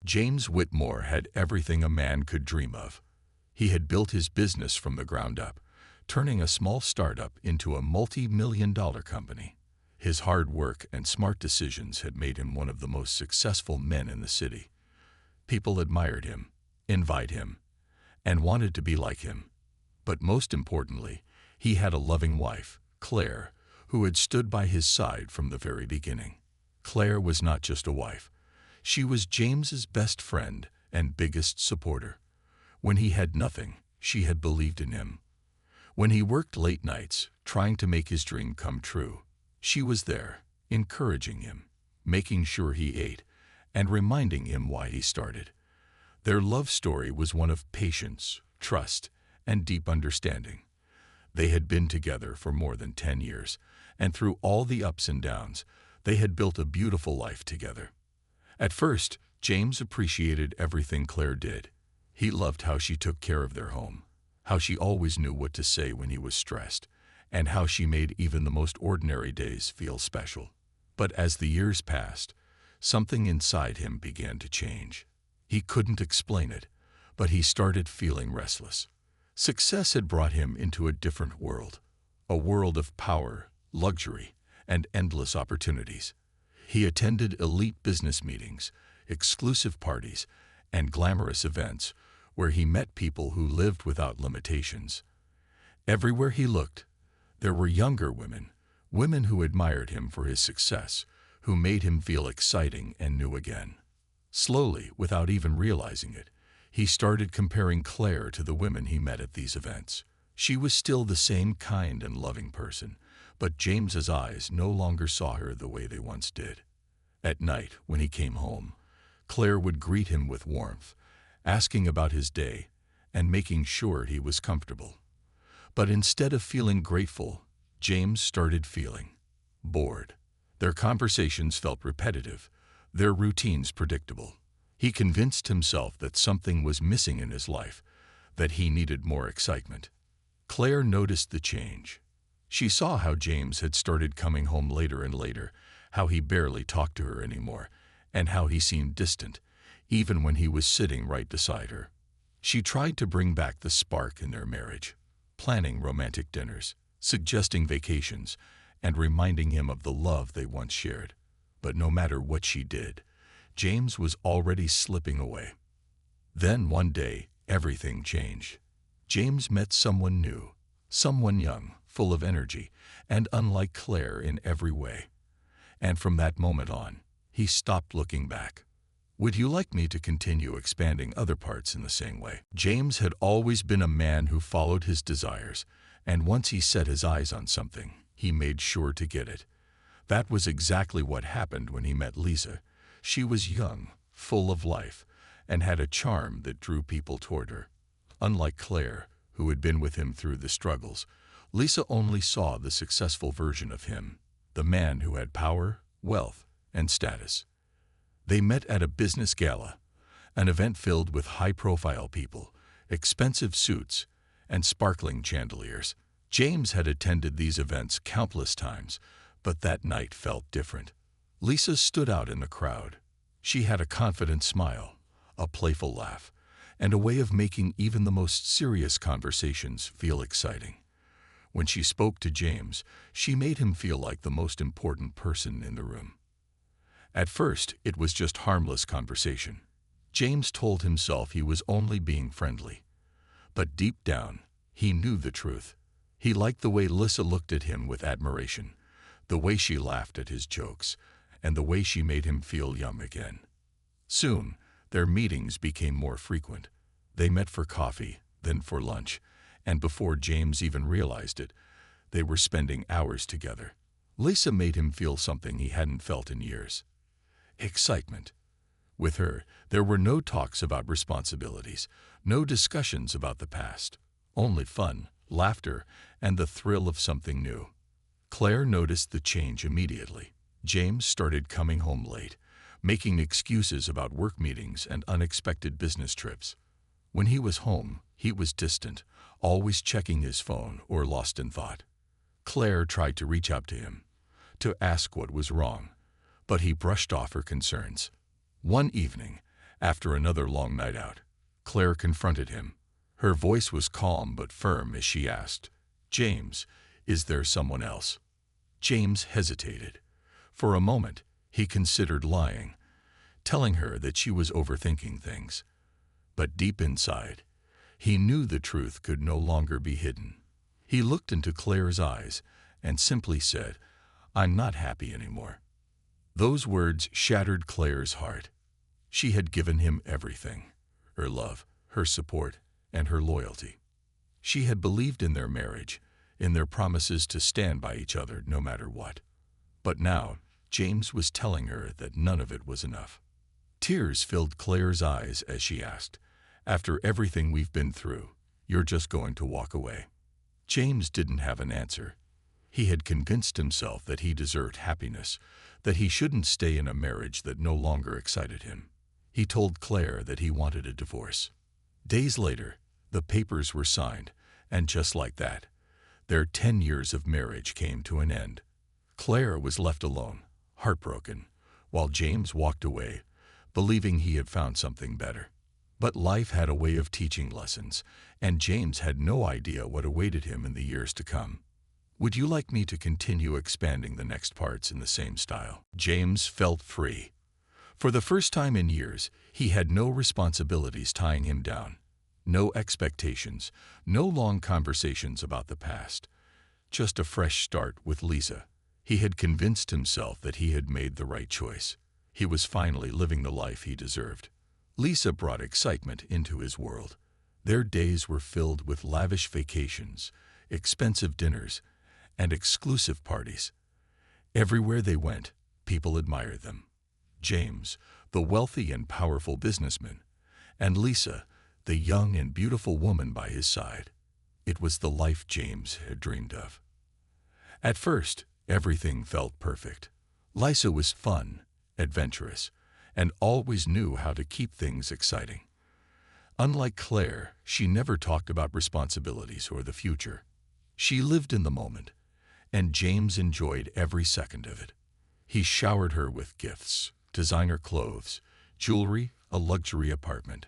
James Whitmore had everything a man could dream of. He had built his business from the ground up, turning a small startup into a multi-million-dollar company. His hard work and smart decisions had made him one of the most successful men in the city. People admired him, envied him, and wanted to be like him. But most importantly, he had a loving wife, Claire, who had stood by his side from the very beginning. Claire was not just a wife. She was James's best friend and biggest supporter. When he had nothing, she had believed in him. When he worked late nights, trying to make his dream come true, she was there, encouraging him, making sure he ate, and reminding him why he started. Their love story was one of patience, trust, and deep understanding. They had been together for more than 10 years, and through all the ups and downs, they had built a beautiful life together. At first, James appreciated everything Claire did. He loved how she took care of their home, how she always knew what to say when he was stressed, and how she made even the most ordinary days feel special. But as the years passed, something inside him began to change. He couldn't explain it, but he started feeling restless. Success had brought him into a different world, a world of power, luxury, and endless opportunities. He attended elite business meetings, exclusive parties, and glamorous events where he met people who lived without limitations. Everywhere he looked, there were younger women, women who admired him for his success, who made him feel exciting and new again. Slowly, without even realizing it, he started comparing Claire to the women he met at these events. She was still the same kind and loving person, but James's eyes no longer saw her the way they once did. At night, when he came home, Claire would greet him with warmth, asking about his day and making sure he was comfortable. But instead of feeling grateful, James started feeling bored. Their conversations felt repetitive, their routines predictable. He convinced himself that something was missing in his life, that he needed more excitement. Claire noticed the change. She saw how James had started coming home later and later, how he barely talked to her anymore, and how he seemed distant, even when he was sitting right beside her. She tried to bring back the spark in their marriage, planning romantic dinners, suggesting vacations, and reminding him of the love they once shared. But no matter what she did, James was already slipping away. Then one day, everything changed. James met someone new, someone young, full of energy, and unlike Claire in every way. And from that moment on, he stopped looking back. Would you like me to continue expanding other parts in the same way? James had always been a man who followed his desires, and once he set his eyes on something, he made sure to get it. That was exactly what happened when he met Lisa. She was young, full of life, and had a charm that drew people toward her. Unlike Claire, who had been with him through the struggles, Lisa only saw the successful version of him, the man who had power, wealth, and status. They met at a business gala, an event filled with high-profile people, expensive suits, and sparkling chandeliers. James had attended these events countless times, but that night felt different. Lisa stood out in the crowd. She had a confident smile, a playful laugh, and a way of making even the most serious conversations feel exciting. When she spoke to James, she made him feel like the most important person in the room. At first, it was just harmless conversation. James told himself he was only being friendly. But deep down, he knew the truth. He liked the way Lisa looked at him with admiration, the way she laughed at his jokes, and the way she made him feel young again. Soon, their meetings became more frequent. They met for coffee, then for lunch, and before James even realized it, they were spending hours together. Lisa made him feel something he hadn't felt in years: excitement. With her, there were no talks about responsibilities, no discussions about the past, only fun, laughter, and the thrill of something new. Claire noticed the change immediately. James started coming home late, making excuses about work meetings and unexpected business trips. When he was home, he was distant, always checking his phone or lost in thought. Claire tried to reach out to him, to ask what was wrong, but he brushed off her concerns. One evening, After another long night out, Claire confronted him. Her voice was calm but firm as she asked, "James, is there someone else?" James hesitated. For a moment, he considered lying, telling her that she was overthinking things. But deep inside, he knew the truth could no longer be hidden. He looked into Claire's eyes and simply said, "I'm not happy anymore." Those words shattered Claire's heart. She had given him everything: her love, her support, and her loyalty. She had believed in their marriage, in their promises to stand by each other no matter what. But now, James was telling her that none of it was enough. Tears filled Claire's eyes as she asked, "After everything we've been through, you're just going to walk away?" James didn't have an answer. He had convinced himself that he deserved happiness, that he shouldn't stay in a marriage that no longer excited him. He told Claire that he wanted a divorce. Days later, the papers were signed, and just like that, their 10 years of marriage came to an end. Claire was left alone, heartbroken, while James walked away, believing he had found something better. But life had a way of teaching lessons, and James had no idea what awaited him in the years to come. Would you like me to continue expanding the next parts in the same style? James felt free. For the first time in years, he had no responsibilities tying him down. No expectations, no long conversations about the past. Just a fresh start with Lisa. He had convinced himself that he had made the right choice. He was finally living the life he deserved. Lisa brought excitement into his world. Their days were filled with lavish vacations, expensive dinners, and exclusive parties. Everywhere they went, people admired them. James, the wealthy and powerful businessman, and Lisa, the young and beautiful woman by his side. It was the life James had dreamed of. At first, everything felt perfect. Lisa was fun, adventurous, and always knew how to keep things exciting. Unlike Claire, she never talked about responsibilities or the future. She lived in the moment, and James enjoyed every second of it. He showered her with gifts, designer clothes, jewelry, a luxury apartment.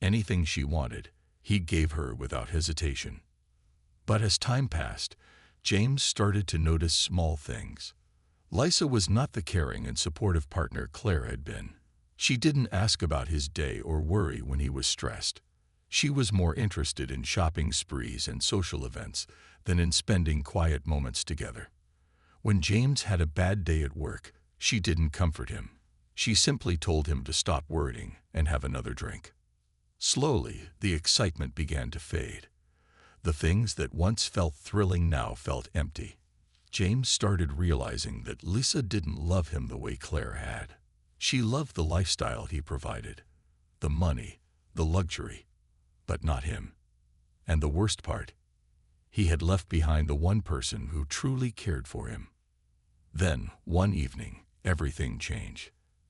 Anything she wanted, he gave her without hesitation. But as time passed, James started to notice small things. Lisa was not the caring and supportive partner Claire had been. She didn't ask about his day or worry when he was stressed. She was more interested in shopping sprees and social events than in spending quiet moments together. When James had a bad day at work, she didn't comfort him. She simply told him to stop worrying and have another drink. Slowly, the excitement began to fade. The things that once felt thrilling now felt empty. James started realizing that Lisa didn't love him the way Claire had. She loved the lifestyle he provided, the money, the luxury, but not him. And the worst part, he had left behind the one person who truly cared for him. Then, one evening, everything changed.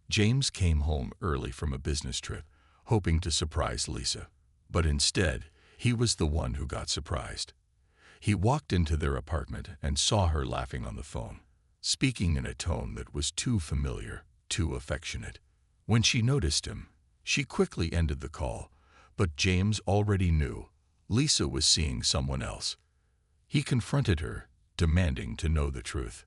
James came home early from a business trip, hoping to surprise Lisa. But instead, he was the one who got surprised. He walked into their apartment and saw her laughing on the phone, speaking in a tone that was too familiar, too affectionate. When she noticed him, she quickly ended the call, but James already knew Lisa was seeing someone else. He confronted her, demanding to know the truth.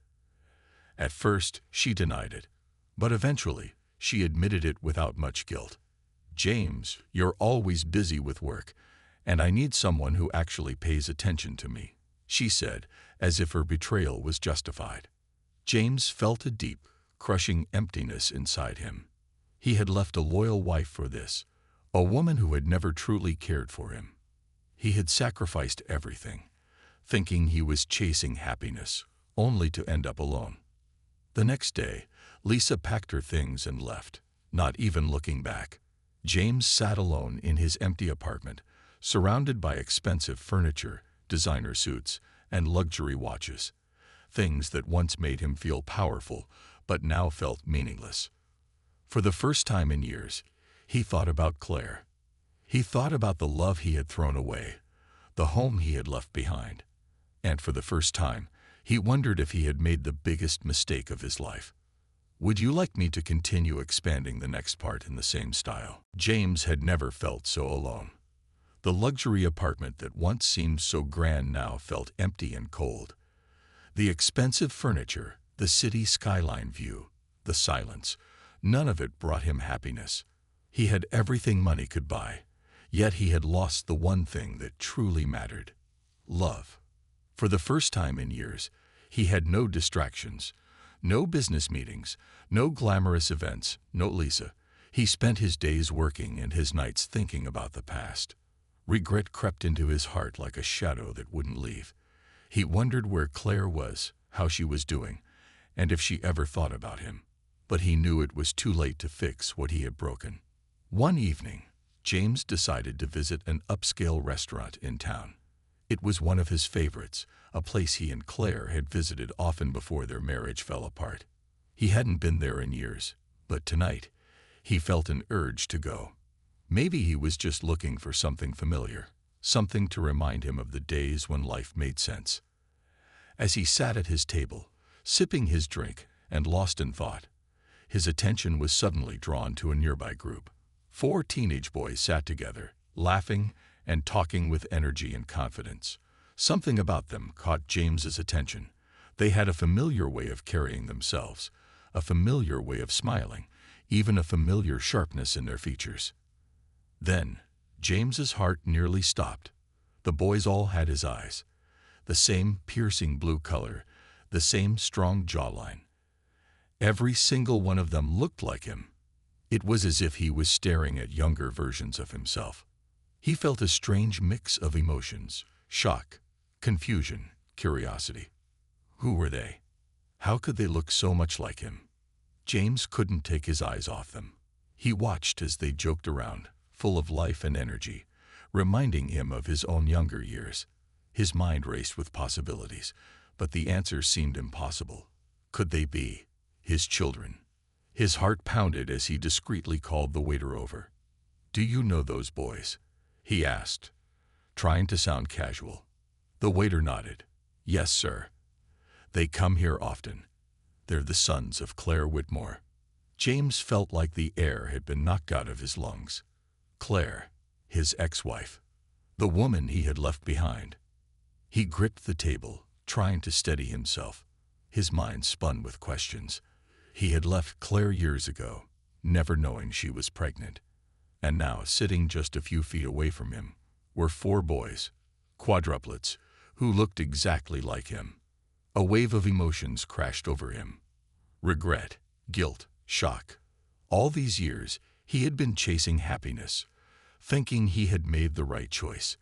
At first, she denied it, but eventually, she admitted it without much guilt. "James, you're always busy with work, and I need someone who actually pays attention to me," she said, as if her betrayal was justified. James felt a deep, crushing emptiness inside him. He had left a loyal wife for this, a woman who had never truly cared for him. He had sacrificed everything, thinking he was chasing happiness, only to end up alone. The next day, Lisa packed her things and left, not even looking back. James sat alone in his empty apartment, surrounded by expensive furniture, designer suits, and luxury watches, things that once made him feel powerful, but now felt meaningless. For the first time in years, he thought about Claire. He thought about the love he had thrown away, the home he had left behind. And for the first time, he wondered if he had made the biggest mistake of his life. Would you like me to continue expanding the next part in the same style? James had never felt so alone. The luxury apartment that once seemed so grand now felt empty and cold. The expensive furniture, the city skyline view, the silence, none of it brought him happiness. He had everything money could buy, yet he had lost the one thing that truly mattered: love. For the first time in years, he had no distractions, no business meetings, no glamorous events, no Lisa. He spent his days working and his nights thinking about the past. Regret crept into his heart like a shadow that wouldn't leave. He wondered where Claire was, how she was doing, and if she ever thought about him. But he knew it was too late to fix what he had broken. One evening, James decided to visit an upscale restaurant in town. It was one of his favorites, a place he and Claire had visited often before their marriage fell apart. He hadn't been there in years, but tonight, he felt an urge to go. Maybe he was just looking for something familiar, something to remind him of the days when life made sense. As he sat at his table, sipping his drink and lost in thought, his attention was suddenly drawn to a nearby group. 4 teenage boys sat together, laughing and talking with energy and confidence. Something about them caught James's attention. They had a familiar way of carrying themselves, a familiar way of smiling, even a familiar sharpness in their features. Then, James's heart nearly stopped. The boys all had his eyes, the same piercing blue color, the same strong jawline. Every single one of them looked like him. It was as if he was staring at younger versions of himself. He felt a strange mix of emotions: shock, confusion, curiosity. Who were they? How could they look so much like him? James couldn't take his eyes off them. He watched as they joked around, full of life and energy, reminding him of his own younger years. His mind raced with possibilities, but the answers seemed impossible. Could they be his children? His heart pounded as he discreetly called the waiter over. "Do you know those boys?" he asked, trying to sound casual. The waiter nodded. "Yes, sir. They come here often. They're the sons of Claire Whitmore." James felt like the air had been knocked out of his lungs. Claire, his ex-wife, the woman he had left behind. He gripped the table, trying to steady himself. His mind spun with questions. He had left Claire years ago, never knowing she was pregnant. And now, sitting just a few feet away from him, were 4 boys, quadruplets, who looked exactly like him. A wave of emotions crashed over him. Regret, guilt, shock. All these years, he had been chasing happiness, thinking he had made the right choice.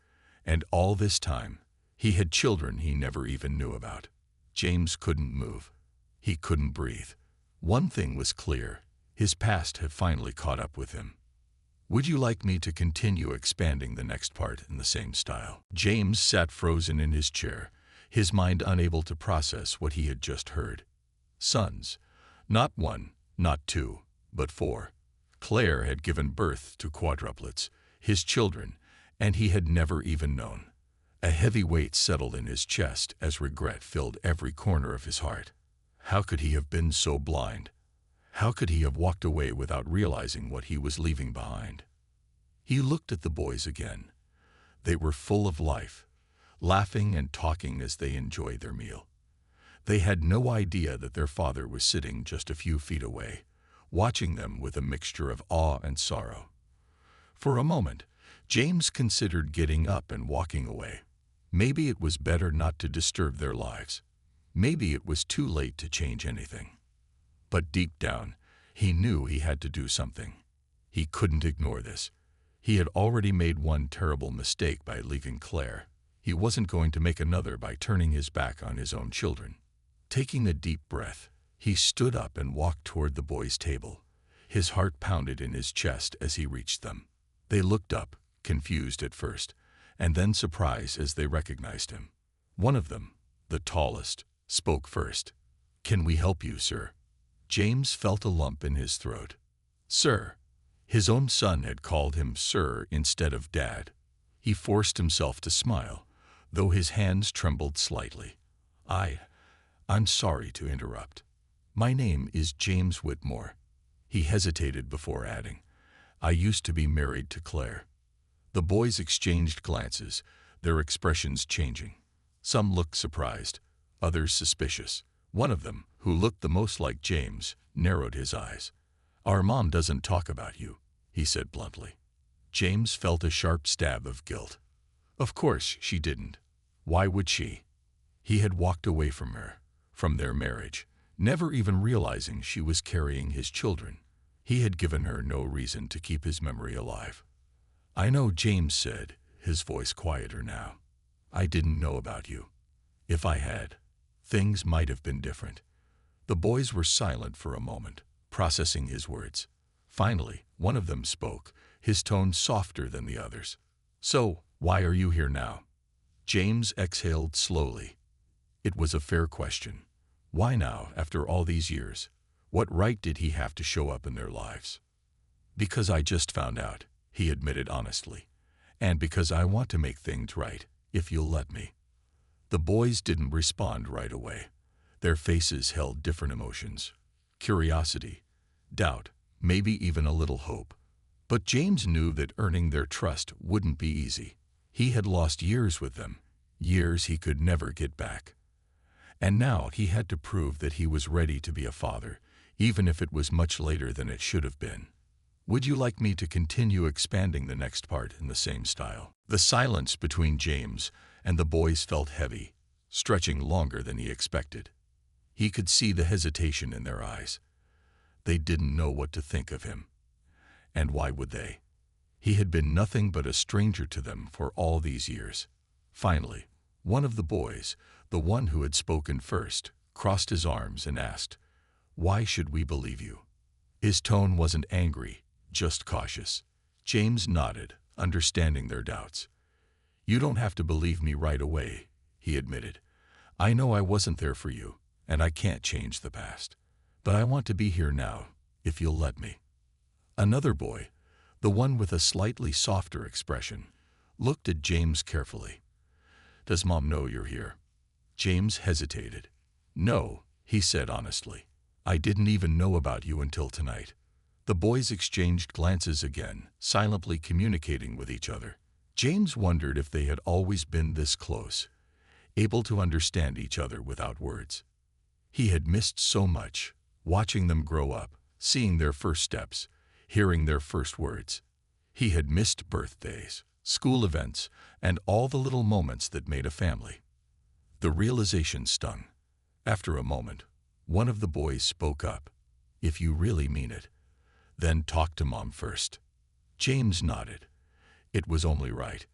And all this time, he had children he never even knew about. James couldn't move. He couldn't breathe. One thing was clear: his past had finally caught up with him. Would you like me to continue expanding the next part in the same style? James sat frozen in his chair, his mind unable to process what he had just heard. Sons. Not 1, not 2, but 4. Claire had given birth to quadruplets, his children, and he had never even known. A heavy weight settled in his chest as regret filled every corner of his heart. How could he have been so blind? How could he have walked away without realizing what he was leaving behind? He looked at the boys again. They were full of life, laughing and talking as they enjoyed their meal. They had no idea that their father was sitting just a few feet away, watching them with a mixture of awe and sorrow. For a moment, James considered getting up and walking away. Maybe it was better not to disturb their lives. Maybe it was too late to change anything. But deep down, he knew he had to do something. He couldn't ignore this. He had already made one terrible mistake by leaving Claire. He wasn't going to make another by turning his back on his own children. Taking a deep breath, he stood up and walked toward the boys' table. His heart pounded in his chest as he reached them. They looked up, confused at first, and then surprised as they recognized him. One of them, the tallest, spoke first. "Can we help you, sir?" James felt a lump in his throat. "Sir." His own son had called him sir instead of dad. He forced himself to smile, though his hands trembled slightly. I'm sorry to interrupt." My name is James Whitmore." He hesitated before adding, "I used to be married to Claire." The boys exchanged glances, their expressions changing. Some looked surprised, others suspicious. One of them, who looked the most like James, narrowed his eyes. "Our mom doesn't talk about you," he said bluntly. James felt a sharp stab of guilt. Of course she didn't. Why would she? He had walked away from her, from their marriage, never even realizing she was carrying his children. He had given her no reason to keep his memory alive. "I know," James said, his voice quieter now. "I didn't know about you. If I had, things might have been different." The boys were silent for a moment, processing his words. Finally, one of them spoke, his tone softer than the others. "So, why are you here now?" James exhaled slowly. It was a fair question. Why now, after all these years? What right did he have to show up in their lives? "Because I just found out," he admitted honestly. "And because I want to make things right, if you'll let me." The boys didn't respond right away. Their faces held different emotions. Curiosity, doubt, maybe even a little hope. But James knew that earning their trust wouldn't be easy. He had lost years with them, years he could never get back. And now he had to prove that he was ready to be a father, even if it was much later than it should have been. "Would you like me to continue expanding the next part in the same style?" The silence between James and the boys felt heavy, stretching longer than he expected. He could see the hesitation in their eyes. They didn't know what to think of him. And why would they? He had been nothing but a stranger to them for all these years. Finally, one of the boys, the one who had spoken first, crossed his arms and asked, "Why should we believe you?" His tone wasn't angry, just cautious. James nodded, understanding their doubts. "You don't have to believe me right away," he admitted. "I know I wasn't there for you, and I can't change the past. But I want to be here now, if you'll let me." Another boy, the one with a slightly softer expression, looked at James carefully. "Does Mom know you're here?" James hesitated. "No," he said honestly. "I didn't even know about you until tonight." The boys exchanged glances again, silently communicating with each other. James wondered if they had always been this close, able to understand each other without words. He had missed so much, watching them grow up, seeing their first steps, hearing their first words. He had missed birthdays, school events, and all the little moments that made a family. The realization stung. After a moment, one of the boys spoke up. "If you really mean it, then talk to Mom first." James nodded. It was only right.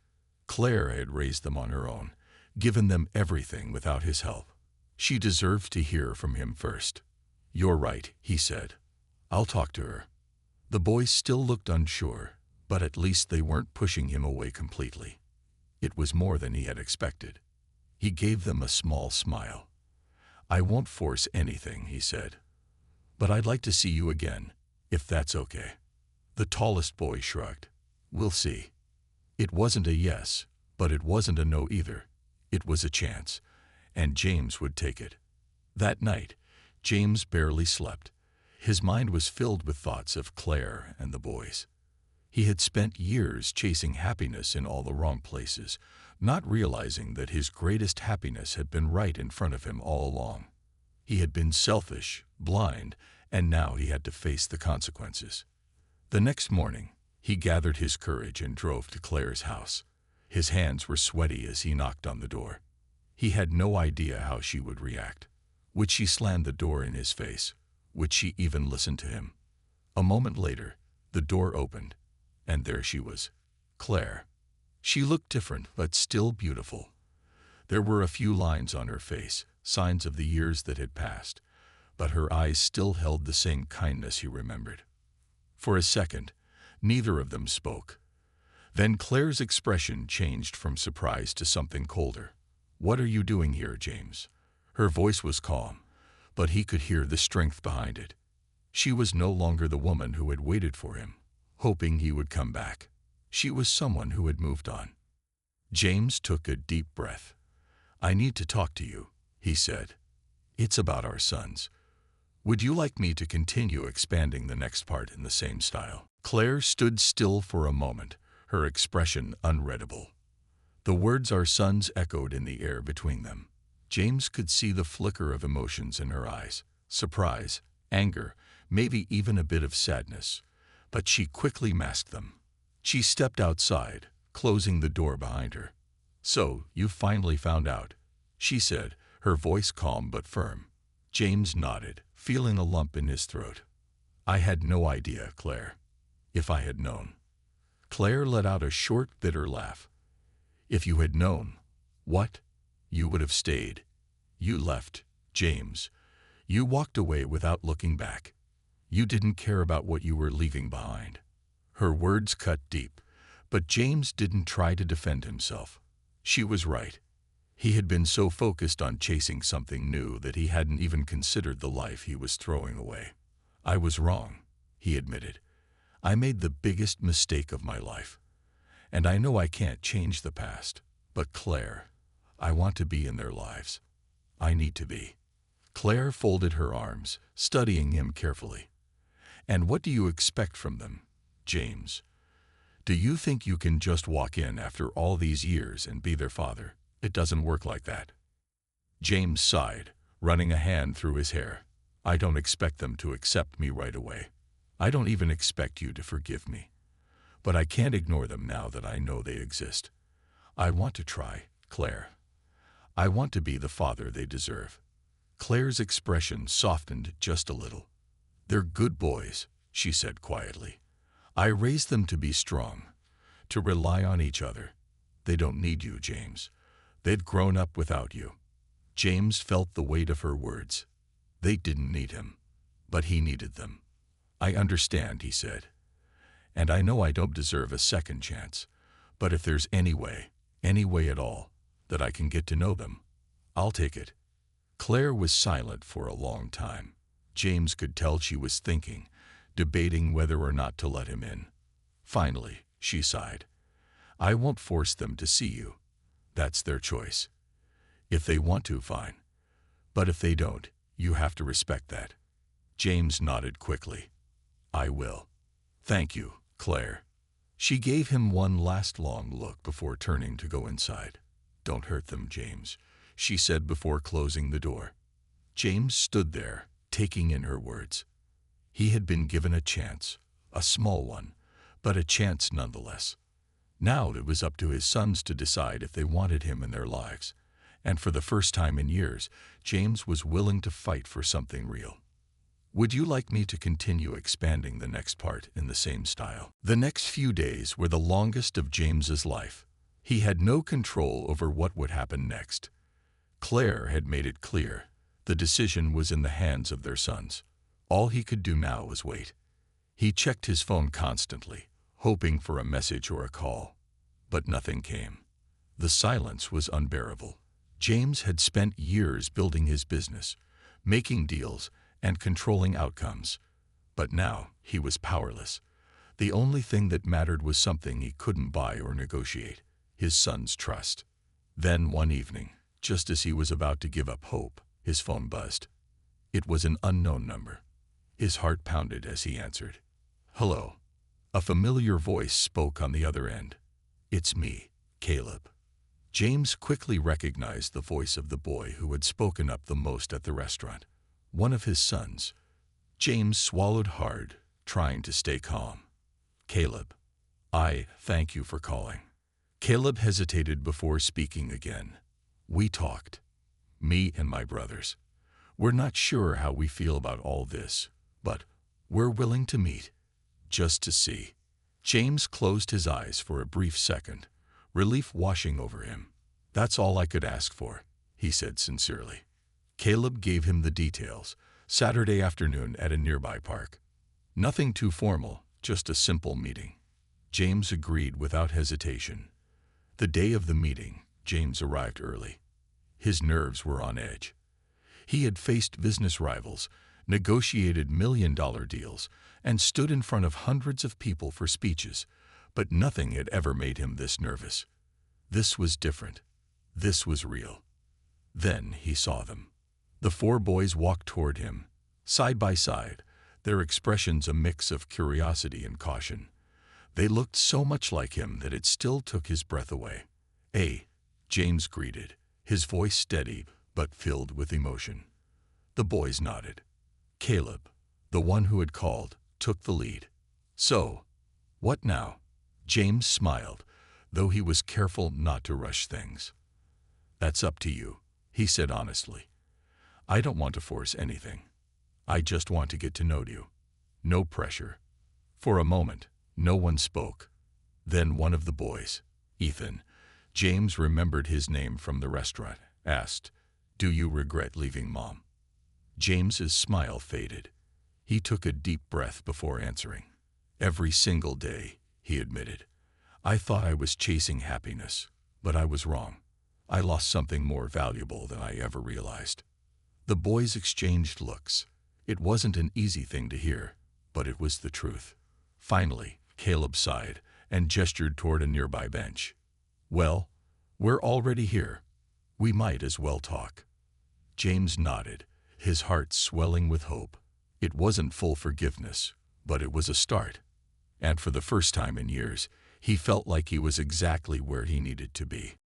Claire had raised them on her own, given them everything without his help. She deserved to hear from him first. "You're right," he said. "I'll talk to her." The boys still looked unsure, but at least they weren't pushing him away completely. It was more than he had expected. He gave them a small smile. "I won't force anything," he said. "But I'd like to see you again, if that's okay." The tallest boy shrugged. "We'll see." It wasn't a yes, but it wasn't a no either. It was a chance, and James would take it. That night, James barely slept. His mind was filled with thoughts of Claire and the boys. He had spent years chasing happiness in all the wrong places, not realizing that his greatest happiness had been right in front of him all along. He had been selfish, blind, and now he had to face the consequences. The next morning, he gathered his courage and drove to Claire's house. His hands were sweaty as he knocked on the door. He had no idea how she would react. Would she slam the door in his face? Would she even listen to him? A moment later, the door opened, and there she was, Claire. She looked different, but still beautiful. There were a few lines on her face, signs of the years that had passed, but her eyes still held the same kindness he remembered. For a second, neither of them spoke. Then Claire's expression changed from surprise to something colder. "What are you doing here, James?" Her voice was calm, but he could hear the strength behind it. She was no longer the woman who had waited for him, hoping he would come back. She was someone who had moved on. James took a deep breath. "I need to talk to you," he said. "It's about our sons. Would you like me to continue expanding the next part in the same style? Claire stood still for a moment, her expression unreadable. The words "our sons" echoed in the air between them. James could see the flicker of emotions in her eyes, surprise, anger, maybe even a bit of sadness, but she quickly masked them. She stepped outside, closing the door behind her. "So, you finally found out," she said, her voice calm but firm. James nodded, feeling a lump in his throat. "I had no idea, Claire. If I had known." Claire let out a short, bitter laugh. "If you had known, what? You would have stayed. You left, James. You walked away without looking back. You didn't care about what you were leaving behind." Her words cut deep, but James didn't try to defend himself. She was right. He had been so focused on chasing something new that he hadn't even considered the life he was throwing away. "I was wrong," he admitted. "I made the biggest mistake of my life. And I know I can't change the past. But Claire, I want to be in their lives. I need to be." Claire folded her arms, studying him carefully. "And what do you expect from them, James? Do you think you can just walk in after all these years and be their father? It doesn't work like that." James sighed, running a hand through his hair. "I don't expect them to accept me right away. I don't even expect you to forgive me. But I can't ignore them now that I know they exist. I want to try, Claire. I want to be the father they deserve." Claire's expression softened just a little. "They're good boys," she said quietly. "I raised them to be strong, to rely on each other. They don't need you, James. They've grown up without you." James felt the weight of her words. They didn't need him, but he needed them. "I understand," he said. "And I know I don't deserve a second chance. But if there's any way at all, that I can get to know them, I'll take it." Claire was silent for a long time. James could tell she was thinking, debating whether or not to let him in. Finally, she sighed. "I won't force them to see you. That's their choice. If they want to, fine. But if they don't, you have to respect that." James nodded quickly. "I will. Thank you, Claire." She gave him one last long look before turning to go inside. "Don't hurt them, James," she said before closing the door. James stood there, taking in her words. He had been given a chance, a small one, but a chance nonetheless. Now it was up to his sons to decide if they wanted him in their lives. And for the first time in years, James was willing to fight for something real. Would you like me to continue expanding the next part in the same style? The next few days were the longest of James's life. He had no control over what would happen next. Claire had made it clear. The decision was in the hands of their sons. All he could do now was wait. He checked his phone constantly, hoping for a message or a call. But nothing came. The silence was unbearable. James had spent years building his business, making deals, and controlling outcomes. But now he was powerless. The only thing that mattered was something he couldn't buy or negotiate: his son's trust. Then one evening, just as he was about to give up hope, his phone buzzed. It was an unknown number. His heart pounded as he answered. "Hello." A familiar voice spoke on the other end. "It's me, Caleb." James quickly recognized the voice of the boy who had spoken up the most at the restaurant. One of his sons. James swallowed hard, trying to stay calm. "Caleb, thank you for calling." Caleb hesitated before speaking again. "We talked. Me and my brothers. We're not sure how we feel about all this, but we're willing to meet, just to see." James closed his eyes for a brief second, relief washing over him. "That's all I could ask for," he said sincerely. Caleb gave him the details. Saturday afternoon at a nearby park. Nothing too formal, just a simple meeting. James agreed without hesitation. The day of the meeting, James arrived early. His nerves were on edge. He had faced business rivals, negotiated million-dollar deals, and stood in front of hundreds of people for speeches, but nothing had ever made him this nervous. This was different. This was real. Then he saw them. The four boys walked toward him, Side by side, their expressions a mix of curiosity and caution. They looked so much like him that it still took his breath away. "Hey," James greeted, his voice steady but filled with emotion. The boys nodded. Caleb, the one who had called, took the lead. "So, what now?" James smiled, though he was careful not to rush things. "That's up to you," he said honestly. "I don't want to force anything. I just want to get to know you. No pressure." For a moment, no one spoke. Then one of the boys, Ethan, James remembered his name from the restaurant, asked, "Do you regret leaving Mom?" James's smile faded. He took a deep breath before answering. "Every single day," he admitted. "I thought I was chasing happiness, but I was wrong. I lost something more valuable than I ever realized." The boys exchanged looks. It wasn't an easy thing to hear, but it was the truth. Finally, Caleb sighed and gestured toward a nearby bench. "Well, we're already here. We might as well talk." James nodded, his heart swelling with hope. It wasn't full forgiveness, but it was a start. And for the first time in years, he felt like he was exactly where he needed to be.